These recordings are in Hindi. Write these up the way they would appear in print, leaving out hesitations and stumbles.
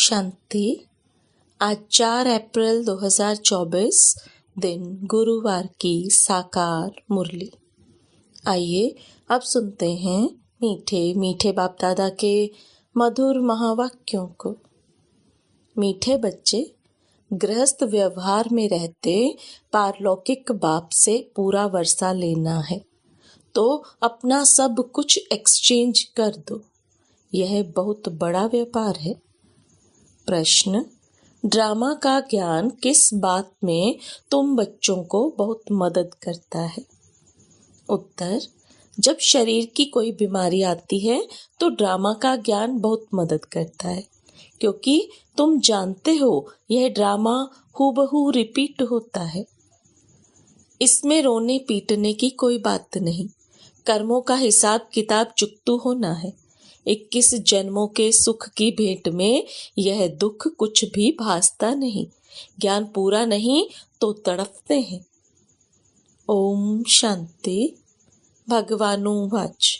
शांति। आज 4 अप्रैल 2024 दिन गुरुवार की साकार मुरली। आइए अब सुनते हैं मीठे मीठे बाप दादा के मधुर महावाक्यों को। मीठे बच्चे, गृहस्थ व्यवहार में रहते पारलौकिक बाप से पूरा वर्षा लेना है तो अपना सब कुछ एक्सचेंज कर दो। यह बहुत बड़ा व्यापार है। प्रश्न: ड्रामा का ज्ञान किस बात में तुम बच्चों को बहुत मदद करता है? उत्तर: जब शरीर की कोई बीमारी आती है तो ड्रामा का ज्ञान बहुत मदद करता है, क्योंकि तुम जानते हो यह ड्रामा हूबहू रिपीट होता है। इसमें रोने पीटने की कोई बात नहीं। कर्मों का हिसाब किताब चुकतू होना है। 21 जन्मों के सुख की भेंट में यह दुख कुछ भी भासता नहीं। ज्ञान पूरा नहीं तो तड़पते हैं। ओम शांति। भगवानुवाच।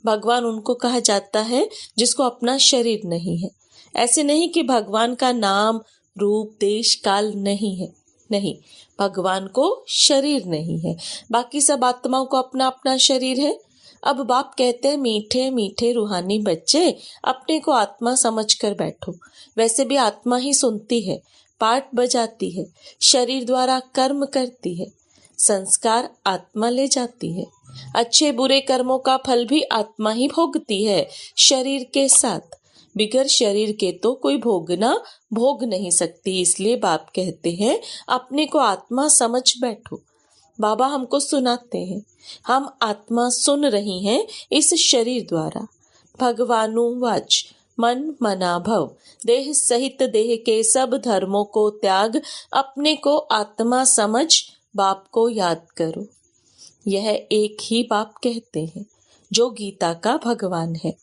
भगवान उनको कहा जाता है जिसको अपना शरीर नहीं है। ऐसे नहीं कि भगवान का नाम रूप देश काल नहीं है, नहीं, भगवान को शरीर नहीं है। बाकी सब आत्माओं को अपना अपना शरीर है। अब बाप कहते हैं, मीठे मीठे रूहानी बच्चे, अपने को आत्मा समझकर बैठो। वैसे भी आत्मा ही सुनती है, पाठ बजाती है, शरीर द्वारा कर्म करती है, संस्कार आत्मा ले जाती है। अच्छे बुरे कर्मों का फल भी आत्मा ही भोगती है, शरीर के साथ। बिगर शरीर के तो कोई भोग नहीं सकती। इसलिए बाप कहते हैं, अपने को आत्मा समझ बैठो। बाबा हमको सुनाते हैं, हम आत्मा सुन रही हैं इस शरीर द्वारा। भगवानुवाच। मन मना भव। देह सहित देह के सब धर्मों को त्याग अपने को आत्मा समझ बाप को याद करो। यह एक ही बाप कहते हैं जो गीता का भगवान है।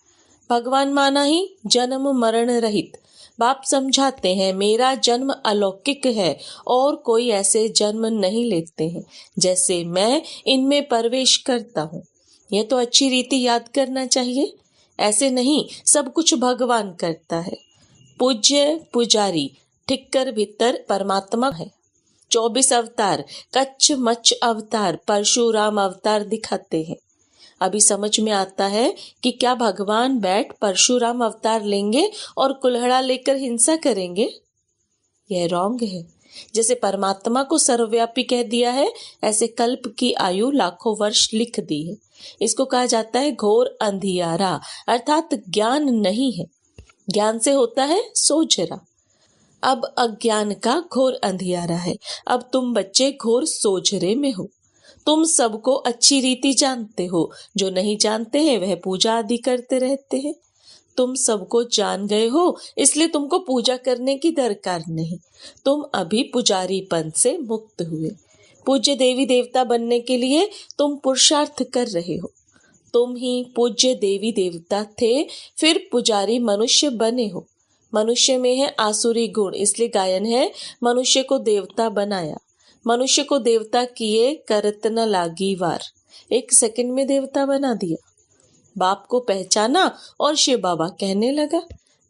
भगवान माना ही जन्म मरण रहित। बाप समझाते हैं, मेरा जन्म अलौकिक है और कोई ऐसे जन्म नहीं लेते हैं जैसे मैं इनमें प्रवेश करता हूँ। यह तो अच्छी रीति याद करना चाहिए। ऐसे नहीं, सब कुछ भगवान करता है। पूज्य पुजारी ठिक्कर भीतर परमात्मा है। 24 अवतार, कच्छ मच्छ अवतार, परशुराम अवतार दिखाते हैं। अभी समझ में आता है कि क्या भगवान बैठ परशुराम अवतार लेंगे और कुल्हड़ा लेकर हिंसा करेंगे? यह रॉन्ग है। जैसे परमात्मा को सर्वव्यापी कह दिया है, ऐसे कल्प की आयु लाखों वर्ष लिख दी है। इसको कहा जाता है घोर अंधियारा, अर्थात ज्ञान नहीं है। ज्ञान से होता है सोझरा। अब अज्ञान का घोर अंधियारा है। अब तुम बच्चे घोर सोझरे में हो। तुम सबको अच्छी रीति जानते हो। जो नहीं जानते हैं वह पूजा आदि करते रहते हैं। तुम सबको जान गए हो, इसलिए तुमको पूजा करने की दरकार नहीं। तुम अभी पुजारीपन से मुक्त हुए। पूज्य देवी देवता बनने के लिए तुम पुरुषार्थ कर रहे हो। तुम ही पूज्य देवी देवता थे, फिर पुजारी मनुष्य बने हो। मनुष्य में है आसुरी गुण, इसलिए गायन है, मनुष्य को देवता बनाया। मनुष्य को देवता किए करत न लागी वार। 1 सेकंड में देवता बना दिया। बाप को पहचाना और शिव बाबा कहने लगा।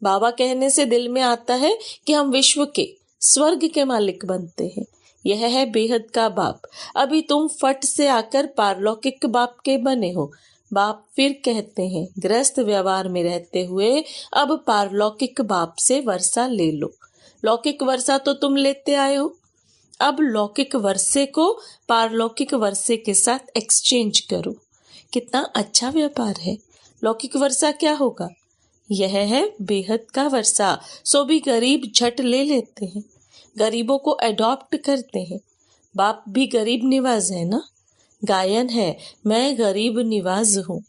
बाबा कहने से दिल में आता है कि हम विश्व के, स्वर्ग के मालिक बनते हैं। यह है बेहद का बाप। अभी तुम फट से आकर पारलौकिक बाप के बने हो। बाप फिर कहते हैं, गृहस्थ व्यवहार में रहते हुए अब पारलौकिक बाप से वर्षा ले लो। लौकिक वर्षा तो तुम लेते आए हो, अब लौकिक वर्षे को पारलौकिक वर्षे के साथ एक्सचेंज करो। कितना अच्छा व्यापार है। लौकिक वर्षा क्या होगा? यह है बेहद का वर्षा। सो भी गरीब झट ले लेते हैं, गरीबों को अडॉप्ट करते हैं। बाप भी गरीब निवाज है ना। गायन है, मैं गरीब निवाज हूँ।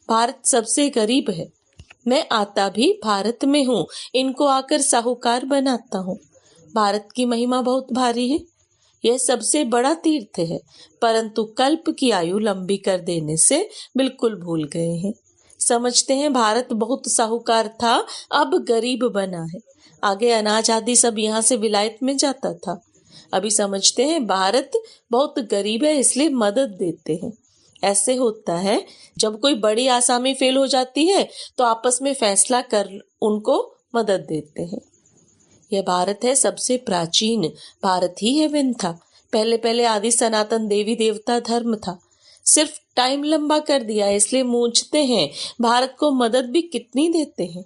भारत सबसे गरीब है। मैं आता भी भारत में हूँ, इनको आकर साहूकार बनाता हूँ। भारत की महिमा बहुत भारी है। यह सबसे बड़ा तीर्थ है, परंतु कल्प की आयु लंबी कर देने से बिल्कुल भूल गए हैं। समझते हैं भारत बहुत साहूकार था, अब गरीब बना है। आगे अनाज आदि सब यहाँ से विलायत में जाता था। अभी समझते हैं भारत बहुत गरीब है, इसलिए मदद देते हैं। ऐसे होता है, जब कोई बड़ी आसामी फेल हो जाती है तो आपस में फैसला कर उनको मदद देते हैं। यह भारत है सबसे प्राचीन, भारत ही है विंथा। पहले पहले आदि सनातन देवी देवता धर्म था, सिर्फ टाइम लंबा कर दिया इसलिए मूंझते हैं। भारत को मदद भी कितनी देते हैं।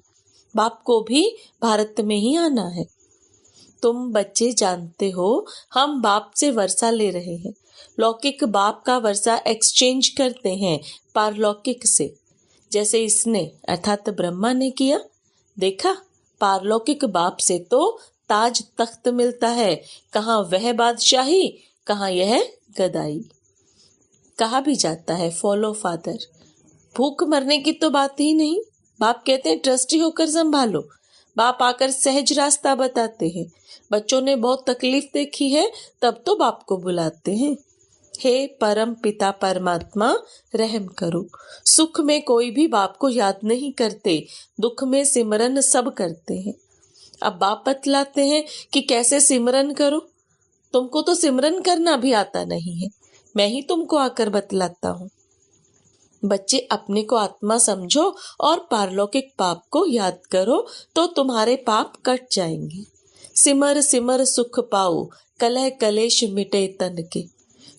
बाप को भी भारत में ही आना है। तुम बच्चे जानते हो हम बाप से वर्षा ले रहे हैं। लौकिक बाप का वर्षा एक्सचेंज करते हैं पारलौकिक से, जैसे इसने अर्थात ब्रह्मा ने किया। देखा, पारलौकिक बाप से तो ताज तख्त मिलता है, कहाँ वह बादशाही, कहाँ यह गदाई। कहा भी जाता है फॉलो फादर। भूख मरने की तो बात ही नहीं। बाप कहते हैं ट्रस्टी होकर संभालो। बाप आकर सहज रास्ता बताते हैं। बच्चों ने बहुत तकलीफ देखी है तब तो बाप को बुलाते हैं। हे परम पिता परमात्मा रहम करो। सुख में कोई भी बाप को याद नहीं करते, दुख में सिमरन सब करते हैं। अब बाप बतलाते हैं कि कैसे सिमरन करो। तुमको तो सिमरन करना भी आता नहीं है, मैं ही तुमको आकर बतलाता हूँ। बच्चे अपने को आत्मा समझो और पारलौकिक पाप को याद करो तो तुम्हारे पाप कट जाएंगे। सिमर सिमर सुख पाओ, कलह कलेश मिटे तन के।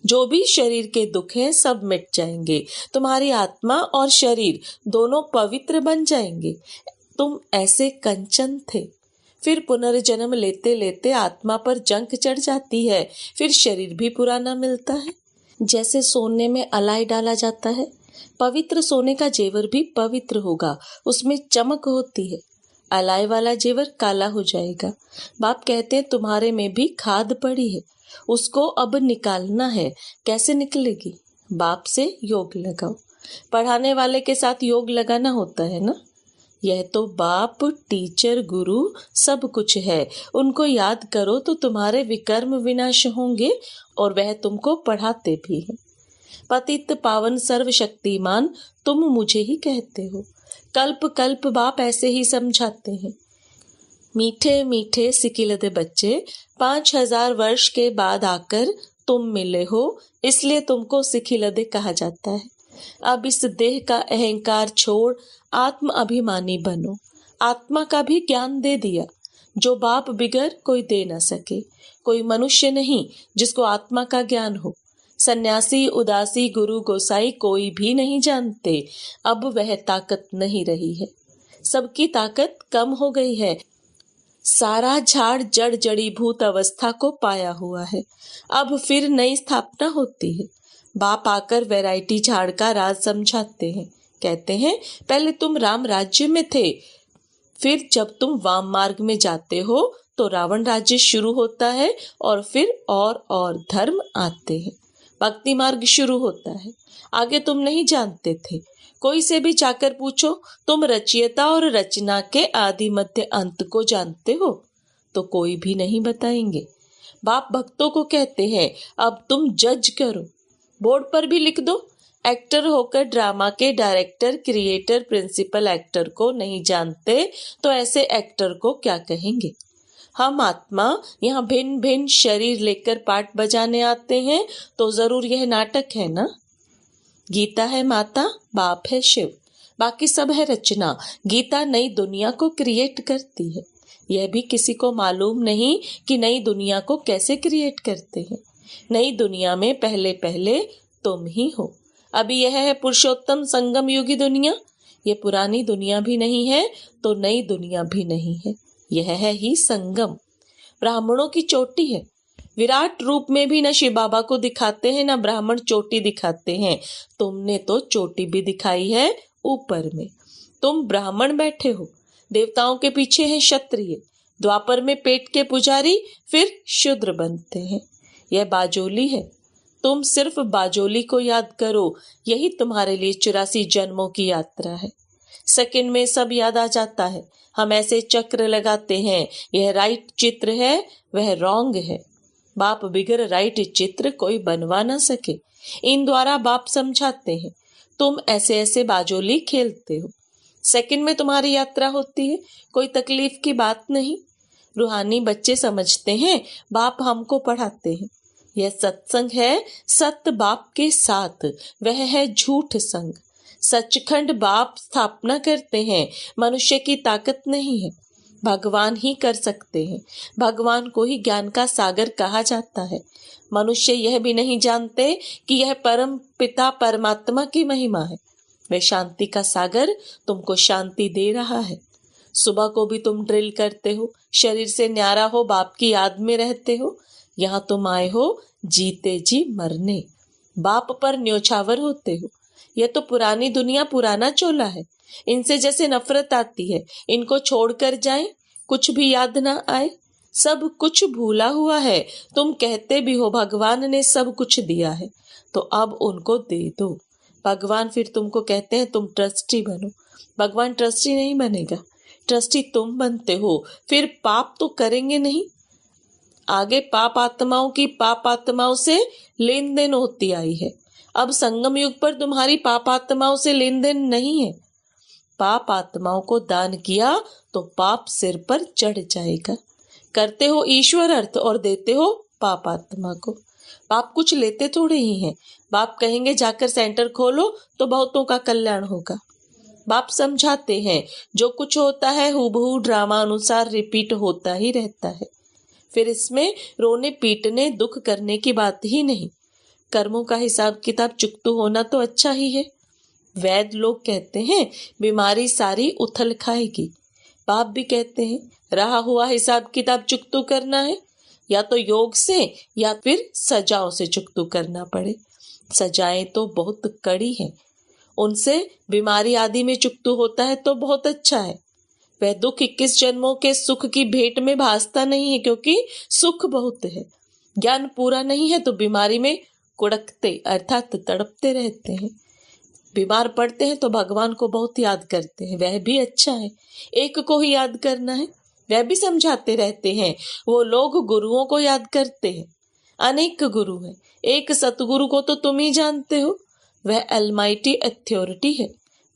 जो भी शरीर के दुख हैं सब मिट जाएंगे। तुम्हारी आत्मा और शरीर दोनों पवित्र बन जाएंगे। तुम ऐसे कंचन थे, फिर पुनर्जन्म लेते लेते आत्मा पर जंग चढ़ जाती है, फिर शरीर भी पुराना मिलता है। जैसे सोने में अलाई डाला जाता है, पवित्र सोने का जेवर भी पवित्र होगा, उसमें चमक होती है। अलाई वाला जेवर काला हो जाएगा। बाप कहते हैं तुम्हारे में भी खाद पड़ी है, उसको अब निकालना है। कैसे निकलेगी? बाप से योग लगाओ। पढ़ाने वाले के साथ योग लगाना होता है ना। यह तो बाप, टीचर, गुरु सब कुछ है। उनको याद करो तो तुम्हारे विकर्म विनाश होंगे और वह तुमको पढ़ाते भी हैं। पतित पावन सर्वशक्तिमान तुम मुझे ही कहते हो। कल्प कल्प बाप ऐसे ही समझाते हैं। मीठे मीठे सिकिलदे बच्चे 5000 वर्ष के बाद आकर तुम मिले हो, इसलिए तुमको सिकिलदे कहा जाता है। अब इस देह का अहंकार छोड़ आत्म अभिमानी बनो। आत्मा का भी ज्ञान दे दिया, जो बाप बिगर कोई दे न सके। कोई मनुष्य नहीं जिसको आत्मा का ज्ञान हो। सन्यासी, उदासी, गुरु, गोसाई कोई भी नहीं जानते। अब वह ताकत नहीं रही है, सबकी ताकत कम हो गई है। सारा झाड़ जड़ जड़ीभूत अवस्था को पाया हुआ है। अब फिर नई स्थापना होती है। बाप आकर वैरायटी झाड़ का राज समझाते हैं। कहते हैं पहले तुम राम राज्य में थे, फिर जब तुम वाम मार्ग में जाते हो तो रावण राज्य शुरू होता है और फिर और धर्म आते हैं। भक्ति मार्ग शुरू होता है। आगे तुम नहीं जानते थे। कोई से भी जाकर पूछो तुम रचयिता और रचना के आदि मध्य अंत को जानते हो, तो कोई भी नहीं बताएंगे। बाप भक्तों को कहते हैं अब तुम जज करो। बोर्ड पर भी लिख दो। एक्टर होकर ड्रामा के डायरेक्टर, क्रिएटर, प्रिंसिपल एक्टर को नहीं जानते तो ऐसे एक्टर को क्या कहेंगे। हम आत्मा यहाँ भिन्न भिन्न शरीर लेकर पाठ बजाने आते हैं तो जरूर यह नाटक है ना। गीता है माता, बाप है शिव, बाकी सब है रचना। गीता नई दुनिया को क्रिएट करती है। यह भी किसी को मालूम नहीं कि नई दुनिया को कैसे क्रिएट करते हैं। नई दुनिया में पहले पहले तुम ही हो। अभी यह है पुरुषोत्तम संगम युगी दुनिया। ये पुरानी दुनिया भी नहीं है तो नई दुनिया भी नहीं है, यह है ही संगम। ब्राह्मणों की चोटी है। विराट रूप में भी न शिव बाबा को दिखाते हैं न ब्राह्मण चोटी दिखाते हैं। तुमने तो चोटी भी दिखाई है ऊपर में। तुम ब्राह्मण बैठे हो, देवताओं के पीछे हैं क्षत्रिय, द्वापर में पेट के पुजारी, फिर शूद्र बनते हैं। यह बाजोली है। तुम सिर्फ बाजोली को याद करो, यही तुम्हारे लिए 84 जन्मों की यात्रा है। सेकंड में सब याद आ जाता है। हम ऐसे चक्र लगाते हैं, यह राइट चित्र है, वह रॉन्ग है। बाप बिगर राइट चित्र कोई बनवा ना सके। इन द्वारा बाप समझाते हैं तुम ऐसे ऐसे बाजोली खेलते हो। सेकंड में तुम्हारी यात्रा होती है, कोई तकलीफ की बात नहीं। रूहानी बच्चे समझते हैं बाप हमको पढ़ाते हैं। यह सत्संग है, सत्य बाप के साथ, वह है झूठ संग। सचखंड बाप स्थापना करते हैं, मनुष्य की ताकत नहीं है। भगवान ही कर सकते हैं। भगवान को ही ज्ञान का सागर कहा जाता है। मनुष्य यह भी नहीं जानते कि यह परम पिता परमात्मा की महिमा है। वह शांति का सागर तुमको शांति दे रहा है। सुबह को भी तुम ड्रिल करते हो, शरीर से न्यारा हो, बाप की याद में रहते हो। यहाँ तुम आए हो जीते जी मरने, बाप पर न्योछावर होते हो। यह तो पुरानी दुनिया, पुराना चोला है। इनसे जैसे नफरत आती है, इनको छोड़कर जाएं, कुछ भी याद ना आए, सब कुछ भूला हुआ है। तुम कहते भी हो भगवान ने सब कुछ दिया है, तो अब उनको दे दो। भगवान फिर तुमको कहते हैं तुम ट्रस्टी बनो। भगवान ट्रस्टी नहीं बनेगा, ट्रस्टी तुम बनते हो। फिर पाप तो करेंगे नहीं। आगे पाप आत्माओं से लेन देन होती आई है। अब संगम युग पर तुम्हारी पाप आत्माओं से लेन देन नहीं है। पाप आत्माओं को दान किया तो पाप सिर पर चढ़ जाएगा। करते हो ईश्वर अर्थ और देते हो पाप आत्मा को। बाप कुछ लेते थोड़े ही हैं। बाप कहेंगे जाकर सेंटर खोलो तो बहुतों का कल्याण होगा। बाप समझाते हैं जो कुछ होता है हूबहू ड्रामा अनुसार रिपीट होता ही रहता है। फिर इसमें रोने पीटने दुख करने की बात ही नहीं। कर्मों का हिसाब किताब चुकतू होना तो अच्छा ही है। वैद लोग कहते हैं बीमारी सारी उथल खाएगी। बाप भी कहते हैं रहा हुआ हिसाब किताब चुकतू करना है, या तो योग से या फिर सजाओं से चुकतू करना पड़े। सजाएं तो बहुत कड़ी हैं, उनसे बीमारी आदि में चुकतू होता है तो बहुत अच्छा है। वह दुख 21 जन्मों के सुख की भेंट में भासता नहीं है, क्योंकि सुख बहुत है। ज्ञान पूरा नहीं है तो बीमारी में कुड़कते अर्थात तड़पते रहते हैं। बीमार पड़ते हैं तो भगवान को बहुत याद करते हैं, वह भी अच्छा है। एक को ही याद करना है, वह भी समझाते रहते हैं। वो लोग गुरुओं को याद करते हैं। अनेक गुरु हैं, एक सतगुरु को तो तुम ही जानते हो, वह अलमाइटी अथॉरिटी है।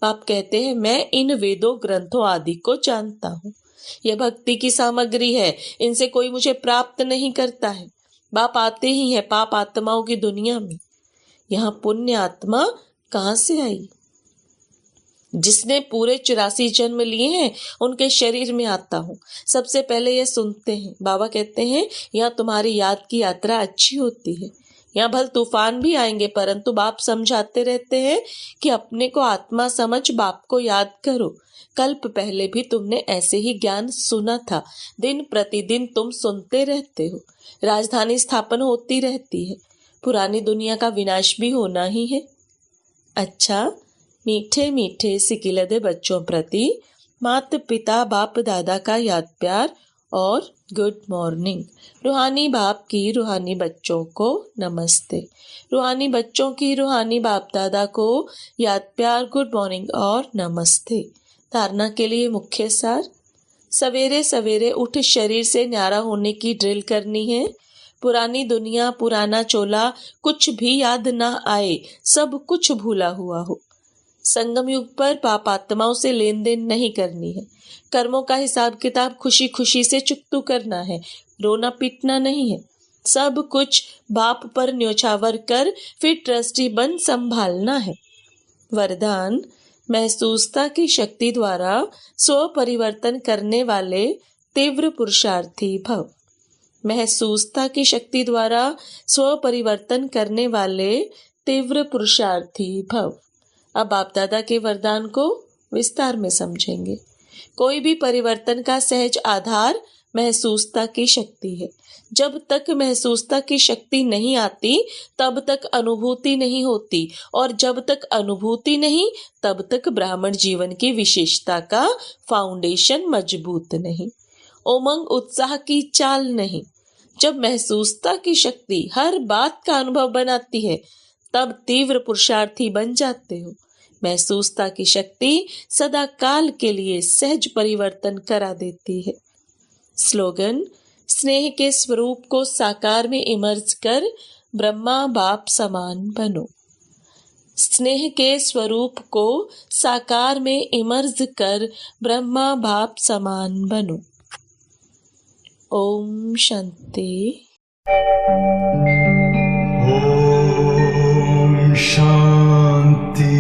बाप कहते हैं मैं इन वेदों ग्रंथों आदि को जानता हूँ। यह भक्ति की सामग्री है, इनसे कोई मुझे प्राप्त नहीं करता है। बाप आते ही है पाप आत्माओं की दुनिया में। यहाँ पुण्य आत्मा कहाँ से आई? जिसने पूरे 84 जन्म लिए हैं उनके शरीर में आता हूँ। सबसे पहले यह सुनते हैं। बाबा कहते हैं यहाँ तुम्हारी याद की यात्रा अच्छी होती है। यहाँ भल तूफान भी आएंगे, परंतु बाप समझाते रहते हैं कि अपने को आत्मा समझ बाप को याद करो। कल्प पहले भी तुमने ऐसे ही ज्ञान सुना था। दिन प्रतिदिन तुम सुनते रहते हो। राजधानी स्थापन होती रहती है। पुरानी दुनिया का विनाश भी होना ही है। अच्छा, मीठे मीठे सिकिलदे बच्चों प्रति माता पिता बाप दादा का याद प्यार और गुड मॉर्निंग। रूहानी बाप की रूहानी बच्चों को नमस्ते। रूहानी बच्चों की रूहानी बाप दादा को याद प्यार, गुड मॉर्निंग और नमस्ते। धारणा के लिए मुख्य सार। सवेरे सवेरे उठ शरीर से न्यारा होने की ड्रिल करनी है। पुरानी दुनिया, पुराना चोला कुछ भी याद ना आए, सब कुछ भूला हुआ हो। संगम युग पर पाप आत्माओं से लेन देन नहीं करनी है। कर्मों का हिसाब किताब खुशी खुशी से चुकतू करना है, रोना पीटना नहीं है। सब कुछ बाप पर न्योछावर कर फिर ट्रस्टी बन संभालना है। वरदान, महसूसता की शक्ति द्वारा स्व परिवर्तन करने वाले तीव्र पुरुषार्थी भव। महसूसता की शक्ति द्वारा स्व परिवर्तन करने वाले तीव्र पुरुषार्थी भव। अब बाप दादा के वरदान को विस्तार में समझेंगे। कोई भी परिवर्तन का सहज आधार महसूसता की शक्ति है। जब तक महसूसता की शक्ति नहीं आती तब तक अनुभूति नहीं होती, और जब तक अनुभूति नहीं तब तक ब्राह्मण जीवन की विशेषता का फाउंडेशन मजबूत नहीं। उमंग उत्साह की चाल नहीं। जब महसूसता की शक्ति हर बात का अनुभव बनाती है तब तीव्र पुरुषार्थी बन जाते हो। महसूसता की शक्ति सदा काल के लिए सहज परिवर्तन करा देती है। स्लोगन, स्नेह के स्वरूप को साकार में इमर्ज कर ब्रह्मा बाप समान बनो। स्नेह के स्वरूप को साकार में इमर्ज कर ब्रह्मा बाप समान बनो। ओम शांति। ओम शांति।